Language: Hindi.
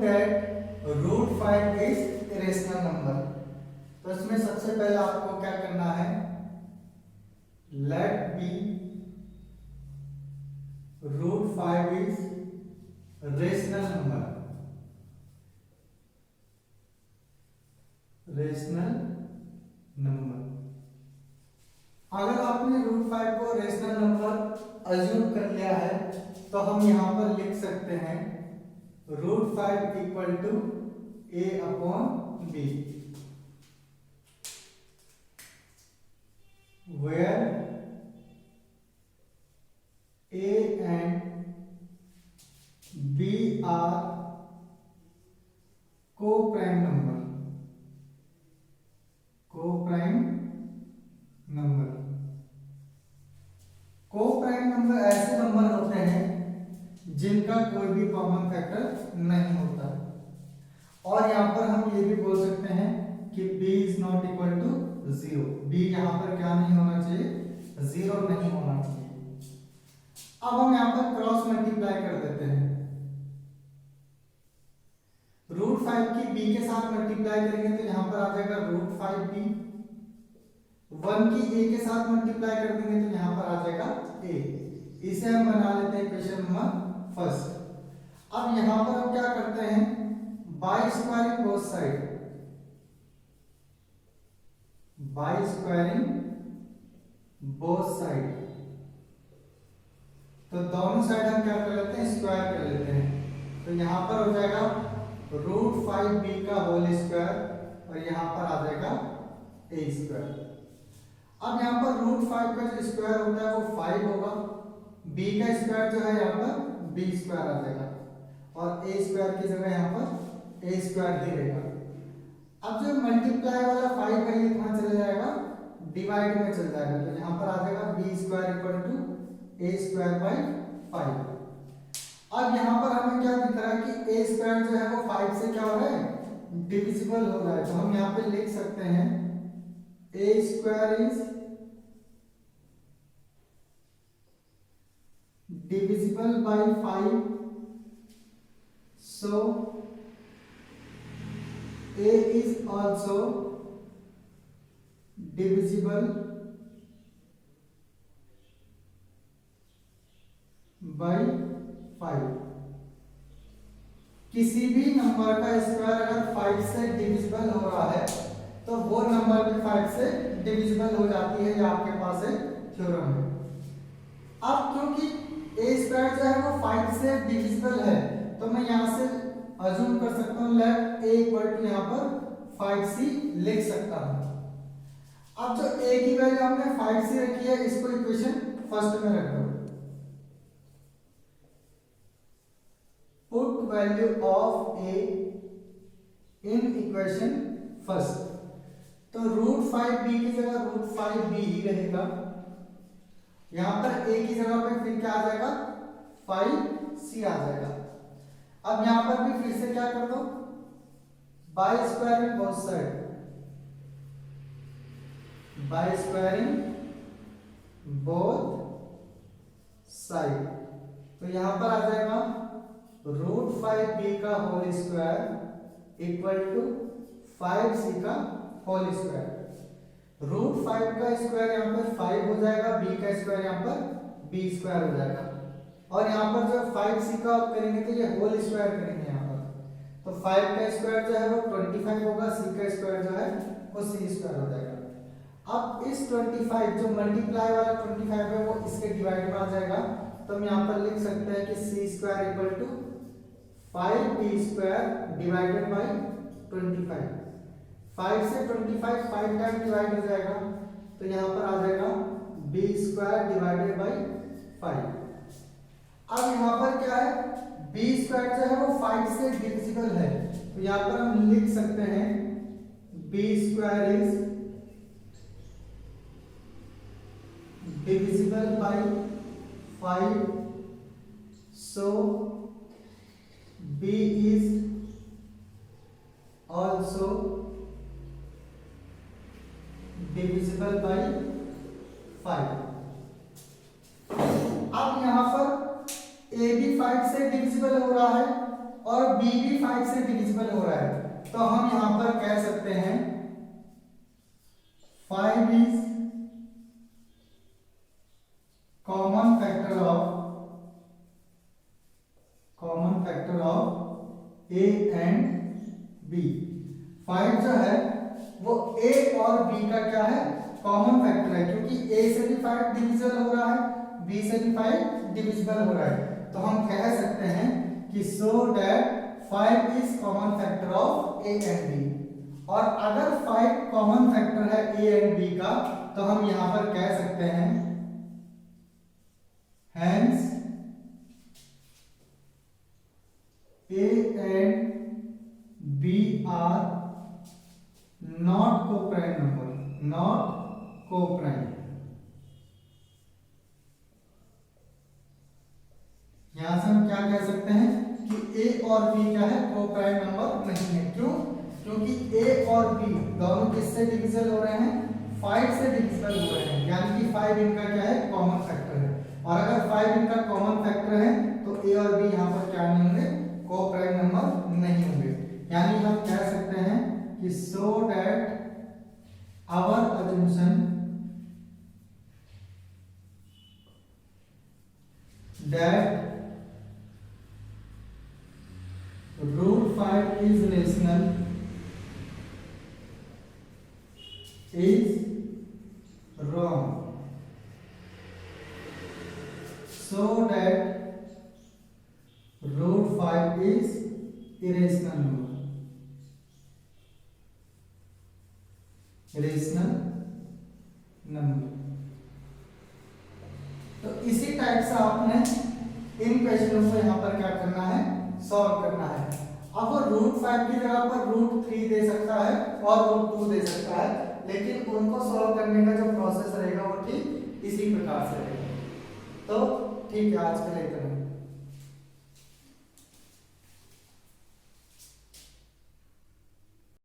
that root 5 is irrational number. तो इसमें सबसे पहले आपको क्या करना है, let be root 5 is rational number, rational number. अगर आपने रूट 5 को रेशनल नंबर अज्यूम कर लिया है तो हम यहां पर लिख सकते हैं root 5 equal to a upon b, where a and b are co-prime number, co-prime number. Co-prime number ऐसे नंबर होते हैं जिनका कोई भी कॉमन फैक्टर नहीं होता, और यहां पर हम ये भी बोल सकते हैं कि b is not equal to 0। b यहां पर क्या नहीं होना चाहिए, 0 नहीं होना चाहिए। अब हम यहां पर क्रॉस मल्टीप्लाई कर देते हैं। रूट 5 की b के साथ मल्टीप्लाई करेंगे तो यहां पर आ जाएगा रूट 5b। 1 की a के साथ मल्टीप्लाई कर देंगे तो यहां पर आ जाएगा a। इसे हम बना लेते हैं इक्वेशन नंबर फर्स्ट। अब यहां पर हम क्या करते हैं, by squaring both side, by squaring both side. तो दोनों साइड हम क्या कर लेते हैं, स्क्वायर कर लेते हैं। तो यहां पर हो जाएगा रूट 5b का होल स्क्वायर और यहां पर आ जाएगा a स्क्वायर। अब यहाँ पर रूट 5 का जो स्क्वायर होता है वो 5 होगा, b का स्क्वायर जो है यहाँ पर b स्क्वायर आ जाएगा, और a स्क्वायर की जगह यहाँ पर a स्क्वायर ही रहेगा। अब जो मल्टीप्लाई वाला 5 है ये कहाँ चला जाएगा, डिवाइड में चल जाएगा। तो यहाँ पर आ जाएगा b square equal to a square by 5। अब यहाँ पर हमें क्या दिख रहा है कि a स्क्वायर जो है वो 5 से क्या हो रहा है, डिविजिबल हो रहा है। तो हम यहाँ पे लिख सकते हैं a square is divisible by 5, so a is also divisible by 5। किसी भी नंबर का स्क्वायर अगर 5 से डिविजिबल हो रहा है तो वो नंबर भी 5 से डिविजिबल हो जाती है, ये आपके पास एक थ्योरम है। अब क्योंकि a स्क्वायर जो है वो 5 से डिविजिबल है तो मैं यहां से अज्यूम कर सकता हूं लेट a इक्वल टू यहां पर 5c लिख सकता हूं। अब जो a की वैल्यू हमने 5c रखी है इसको इक्वेशन फर्स्ट में रख दो। Put value of a in equation first. तो रूट 5b की जगह रूट 5b ही रहेगा, यहां पर a की जगह पे फिर क्या आ जाएगा, 5c आ जाएगा। अब यहां पर भी फिर से क्या कर दो, by squaring both side, by squaring both side. तो यहां पर आ जाएगा रूट 5b का whole square equal to 5c का होल स्क्वायर। रूट 5 का स्क्वायर यहाँ पर 5 हो जाएगा, b का स्क्वायर यहाँ पर b स्क्वायर हो जाएगा, और यहाँ पर जो 5c का आप करेंगे तो ये होल स्क्वायर करेंगे यहाँ पर। तो 5 का स्क्वायर जो है वो 25 होगा, c का स्क्वायर जो है वो c स्क्वायर हो जाएगा। अब इस 25 जो मल्टीप्लाई वाला 25 है वो इसके डिवाइड में आ जाएगा, तो हम यहाँ पर लिख सकते हैं कि c square equal to 5b square divided by 25। 5 से 25 5 टाइम डिवाइड हो जाएगा, तो यहाँ पर आ जाएगा b स्क्वायर डिवाइडेड बाई 5। अब यहाँ पर क्या है, b स्क्वायर जो है वो 5 से डिविजिबल है, तो यहाँ पर हम लिख सकते हैं b square is divisible by 5, so b is also divisible by 5। अब यहां पर a भी 5 से डिविजिबल हो रहा है और b b भी 5 से डिविजिबल हो रहा है, तो हम यहां पर कह सकते हैं 5 is common factor of a and b। 5 जो है वो a और b का क्या है, कॉमन फैक्टर है, क्योंकि a से भी 5 डिविजिबल हो रहा है, b से भी 5 डिविजिबल हो रहा है, तो हम कह सकते हैं कि so that 5 is common factor of a and b। और अगर 5 कॉमन फैक्टर है a एंड b का, तो हम यहां पर कह सकते हैं hence a and b are not co-prime number, not co-prime। यहां से हम क्या कह सकते हैं कि a और b क्या है, को-प्राइम नंबर नहीं है। क्यों? क्योंकि a और b दोनों किससे डिविजिबल हो रहे हैं, 5 से डिविजिबल हो रहे हैं, यानी कि 5 इनका क्या है, कॉमन फैक्टर है। और अगर 5 इनका कॉमन फैक्टर है तो a और b यहां पर क्या नहीं होंगे, को-प्राइम नंबर नहीं होंगे। यानी हम कह सकते हैं कि so that our assumption that root 5 is rational is wrong, so that root 5 is irrational number, irrational number। तो इसी टाइप से आपने इन क्वेश्चनों को यहाँ पर क्या करना है, सॉल्व करना है। अब वो रूट 5 की जगह पर रूट 3 दे सकता है और रूट 2 दे सकता है, लेकिन उनको सॉल्व करने का जो प्रोसेस रहेगा वो ठीक इसी प्रकार से रहेगा। तो ठीक है, आज के लिए इतना।